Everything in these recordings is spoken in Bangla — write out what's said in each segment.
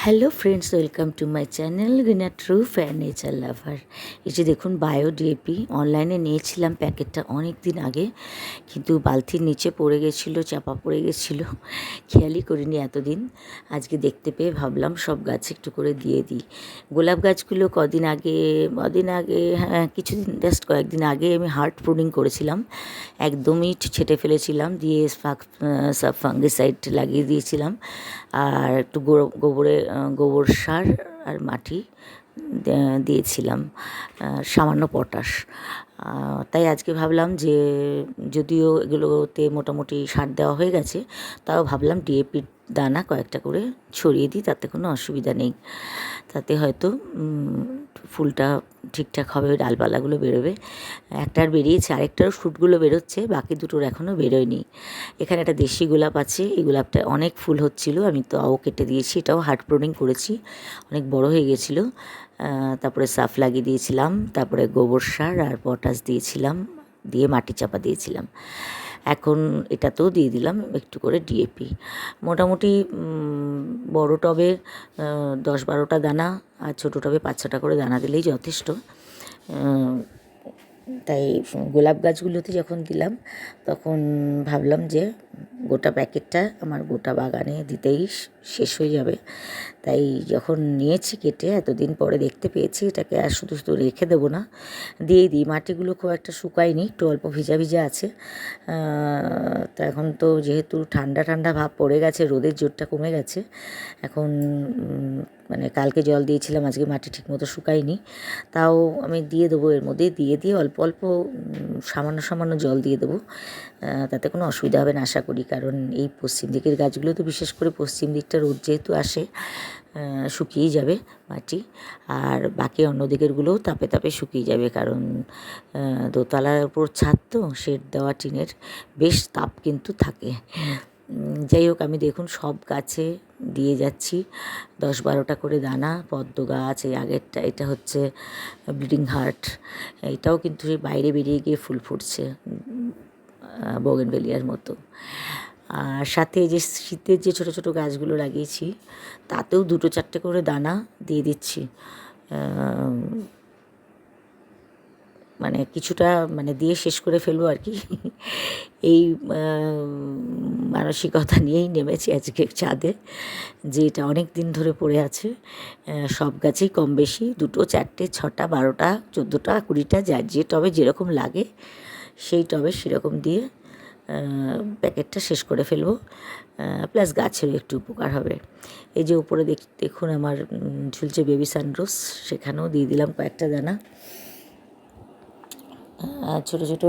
Hello friends, welcome to my channel Rina true fan nature lover. এই যে দেখুন, বায়ো ডিএপি অনলাইনে নিয়েছিলাম প্যাকেটটা অনেক দিন আগে, কিন্তু বালতির নিচে পড়ে গেছিলো, চাপা পড়ে গেছিলো, খেয়ালই করিনি এতদিন। আজকে দেখতে পেয়ে ভাবলাম সব গাছে একটু করে দিয়ে দিই। গোলাপ গাছগুলো কদিন আগে হ্যাঁ কিছুদিন, জাস্ট কয়েকদিন আগে আমি হার্ট প্রুনিং করেছিলাম, একদমই ছেঁটে ফেলেছিলাম, দিয়ে সব ফাঙ্গিসাইড লাগিয়ে দিয়েছিলাম, আর একটু গোবর সার আর মাটি দিয়েছিলাম, সামান্য পটাশ। তাই আজকে ভাবলাম যে যদিও এগুলোতে মোটামুটি সার দেওয়া হয়ে গেছে, তাও ভাবলাম ডিএপির দানা কয়েকটা করে ছড়িয়ে দিই, তাতে কোনো অসুবিধা নেই। তাতে হয়তো ফুলটা ঠিকঠাক হবে, ডালপালাগুলো বেরোবে। একটার বেরিয়েছে, আরেকটারও শ্যুটগুলো বেরোচ্ছে, বাকি দুটোর এখনও বেরোয়নি। এখানে একটা দেশি গোলাপ আছে, এই গোলাপটা অনেক ফুল হচ্ছিল, আমি তাও কেটে দিয়েছি, এটাও হার্ট প্রুনিং করেছি, অনেক বড় হয়ে গেছিলো। তারপরে সাফ লাগিয়ে দিয়েছিলাম, তারপরে গোবর সার আর পটাশ দিয়েছিলাম, দিয়ে মাটি চাপা দিয়েছিলাম। এখন এটাতেও দিয়ে দিলাম একটু করে ডিএপি। মোটামুটি বড় টবে 10-12টা দানা, আর ছোটো টবে 5-6টা করে দানা দিলেই যথেষ্ট। তাই গোলাপ গাছগুলোতে যখন দিলাম, তখন ভাবলাম যে গোটা প্যাকেটটা আমার গোটা বাগানে দিতেই শেষ হয়ে যাবে। তাই যখন নিয়েছি কেটে, এতদিন পরে দেখতে পেয়েছি, এটাকে আর শুধু শুধু রেখে দেবো না, দিয়েই দিই। মাটিগুলো খুব একটা শুকায়নি, একটু অল্প ভিজা ভিজা আছে। তো এখন তো যেহেতু ঠান্ডা ঠান্ডা ভাব পড়ে গেছে, রোদের জোরটা কমে গেছে, এখন মানে কালকে জল দিয়েছিলাম, আজকে মাটি ঠিকমতো শুকায়নি, তাও আমি দিয়ে দেবো, এর মধ্যেই দিয়ে অল্প অল্প সামান্য সামান্য জল দিয়ে দেবো, তাতে কোনো অসুবিধা হবে না আশা করি। কারণ এই পশ্চিম দিকের গাছগুলো তো বিশেষ করে পশ্চিম দিকটা রোদ যেহেতু আসে, শুকিয়েই যাবে মাটি, আর বাকি অন্য দিকেরগুলোও তাপে তাপে শুকিয়ে যাবে, কারণ দোতলার উপর ছাদ তো, শেড দেওয়া টিনের, বেশ তাপ কিন্তু থাকে। যাই হোক, আমি দেখুন সব গাছে দিয়ে যাচ্ছি 10-12টা করে দানা। পদ্ম গাছ, এই আগেরটা, এটা হচ্ছে ব্লিডিং হার্ট, এটাও কিন্তু বাইরে বেরিয়ে গিয়ে ফুল ফুটছে, বোগেনভেলিয়ার মতো। আর সাথে এই যে শীতের যে ছোটো ছোটো গাছগুলো লাগিয়েছি, তাতেও 2-4টে করে দানা দিয়ে দিচ্ছি। মানে কিছুটা মানে দিয়ে শেষ করে ফেলবো আর কি, এই মানসিকতা নিয়েই নেমেছি আজকে ছাদে, যে এটা অনেক দিন ধরে পড়ে আছে। সব গাছেই কম বেশি 2, 4, 6, 12, 14, 20, যার যে টবে যেরকম লাগে সেই টবে সেরকম দিয়ে প্যাকেটটা শেষ করে ফেলবো, প্লাস গাছেরও একটু উপকার হবে। এই যে উপরে দেখুন আমার ঝুলছে বেবি সানরোজ, সেখানেও দিয়ে দিলাম কয়েকটা দানা। ছোটো ছোটো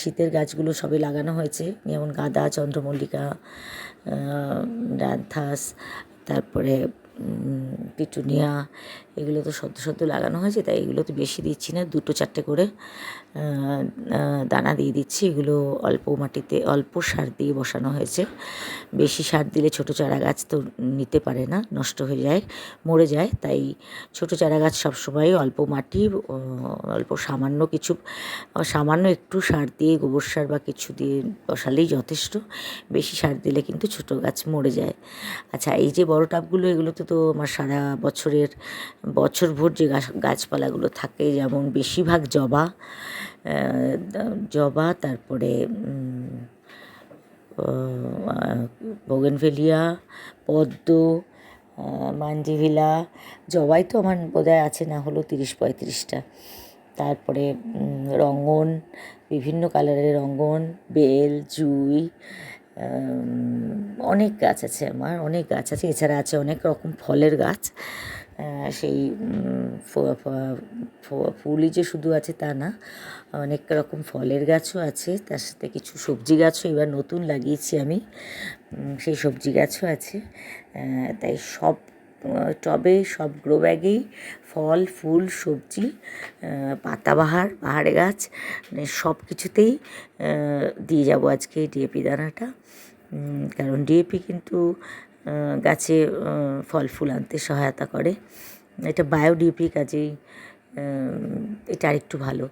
শীতের গাছগুলো সবই লাগানো হয়েছে, যেমন গাঁদা, চন্দ্রমল্লিকা, রান্থাস, তারপরে পিটুনিয়া, এগুলো তো সদ্য সদ্য লাগানো হয়েছে, তাই এগুলো তো বেশি দিচ্ছি না, 2-4টে করে দানা দিয়ে দিচ্ছি। এগুলো অল্প মাটিতে অল্প সার দিয়ে বসানো হয়েছে, বেশি সার দিলে ছোটো চারা গাছ তো নিতে পারে না, নষ্ট হয়ে যায়, মরে যায়। তাই ছোটো চারা গাছ সবসময় অল্প মাটি, অল্প সামান্য একটু সার দিয়ে, গোবর সার বা কিছু দিয়ে বসালেই যথেষ্ট, বেশি সার দিলে কিন্তু ছোটো গাছ মরে যায়। আচ্ছা, এই যে বড় টাবগুলো, এগুলোতে তো আমার সারা বছরভর যে গাছপালাগুলো থাকে, যেমন বেশিরভাগ জবা, তারপরে বোগেনভেলিয়া, পদ্ম, মাঞ্জিভিলা, জবাই তো আমার বোধহয় আছে না হলো 30-35টা, তারপরে রঙ্গন, বিভিন্ন কালারের রঙ্গন, বেল, জুঁই, অনেক গাছ আছে আমার, অনেক গাছ আছে। এছাড়া আছে অনেক রকম ফলের গাছ, সেই ফুলই যে শুধু আছে তা না, অনেক রকম ফলের গাছও আছে, তার সাথে কিছু সবজি গাছও এবার নতুন লাগিয়েছি আমি, সেই সবজি গাছও আছে। তাই সব টবে, সব গ্রো ব্যাগেই ফল, ফুল, সবজি, বাহারে গাছ, মানে সব কিছুতেই দিয়ে যাব আজকে ডিএপি দানাটা। কারণ ডিএপি কিন্তু গাছে ফল ফুল আনতে সহায়তা করে। এটা বায়ো ডিএপি, কাজেই এটা আরেকটু ভালো।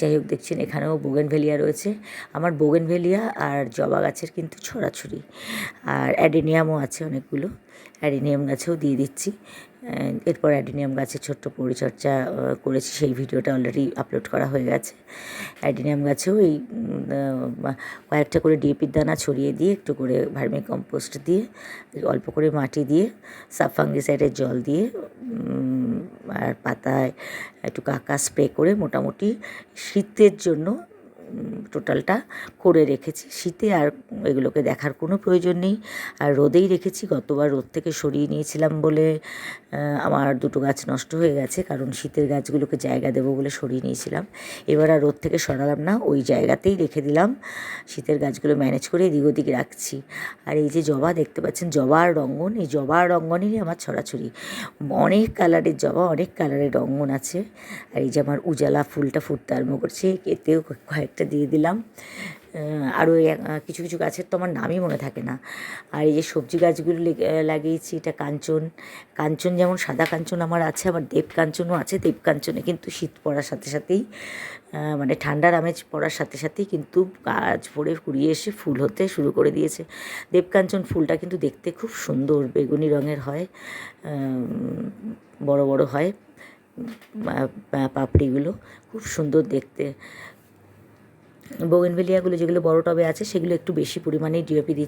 যাই হোক, দেখছেন এখানেও বোগেনভেলিয়া রয়েছে। আমার বোগেনভেলিয়া আর জবা গাছের কিন্তু ছড়াছড়ি, আর অ্যাডেনিয়ামও আছে অনেকগুলো। অ্যাডেনিয়াম গাছেও দিয়ে দিচ্ছি। এরপর অ্যাডেনিয়াম গাছের ছোট্ট পরিচর্যা করেছি, সেই ভিডিওটা অলরেডি আপলোড করা হয়ে গেছে। অ্যাডেনিয়াম গাছেও এই কয়েকটা করে ডিএপির দানা ছড়িয়ে দিয়ে, একটু করে ভার্মি কম্পোস্ট দিয়ে, অল্প করে মাটি দিয়ে, সাবফাঙ্গিসাইডের জল দিয়ে, আর পাতায় একটু কাকা স্প্রে করে মোটামুটি শীতের জন্য টোটালটা করে রেখেছি। শীতে আর এগুলোকে দেখার কোনো প্রয়োজন নেই, আর রোদেই রেখেছি। গতবার রোদ থেকে সরিয়ে নিয়েছিলাম বলে আমার দুটো গাছ নষ্ট হয়ে গেছে, কারণ শীতের গাছগুলোকে জায়গা দেবো বলে সরিয়ে নিয়েছিলাম। এবার আর রোদ থেকে সরালাম না, ওই জায়গাতেই রেখে দিলাম। শীতের গাছগুলো ম্যানেজ করে এদিক ওদিক রাখছি। আর এই যে জবা দেখতে পাচ্ছেন, জবা আর রঙ্গন, এই জবা আর রঙ্গনেরই আমার ছড়াছড়ি। অনেক কালারের জবা, অনেক কালারের রঙ্গন আছে। আর এই যে আমার উজালা ফুলটা ফুটতে আরম্ভ করছে, এতেও কয়েকটা দিয়ে দিলাম। আরও কিছু কিছু গাছের তো আমার নামই মনে থাকে না। আর এই যে সবজি গাছগুলো লাগিয়েছি, এটা কাঞ্চন। কাঞ্চন যেমন সাদা কাঞ্চন আমার আছে, আবার দেব কাঞ্চনও আছে। দেব কাঞ্চনে কিন্তু শীত পড়ার সাথে সাথেই, মানে ঠান্ডার আমেজ পড়ার সাথে সাথেই কিন্তু গাছ ভরে কুড়িয়ে এসে ফুল হতে শুরু করে দিয়েছে। দেবকাঞ্চন ফুলটা কিন্তু দেখতে খুব সুন্দর, বেগুনি রঙের হয়, বড় বড় হয় পাপড়িগুলো, খুব সুন্দর দেখতে। বোগেনভেলিয়াগুলো যেগুলো বড় টবে আছে, সেগুলো একটু বেশি পরিমাণেই ডিএপি দিচ্ছি।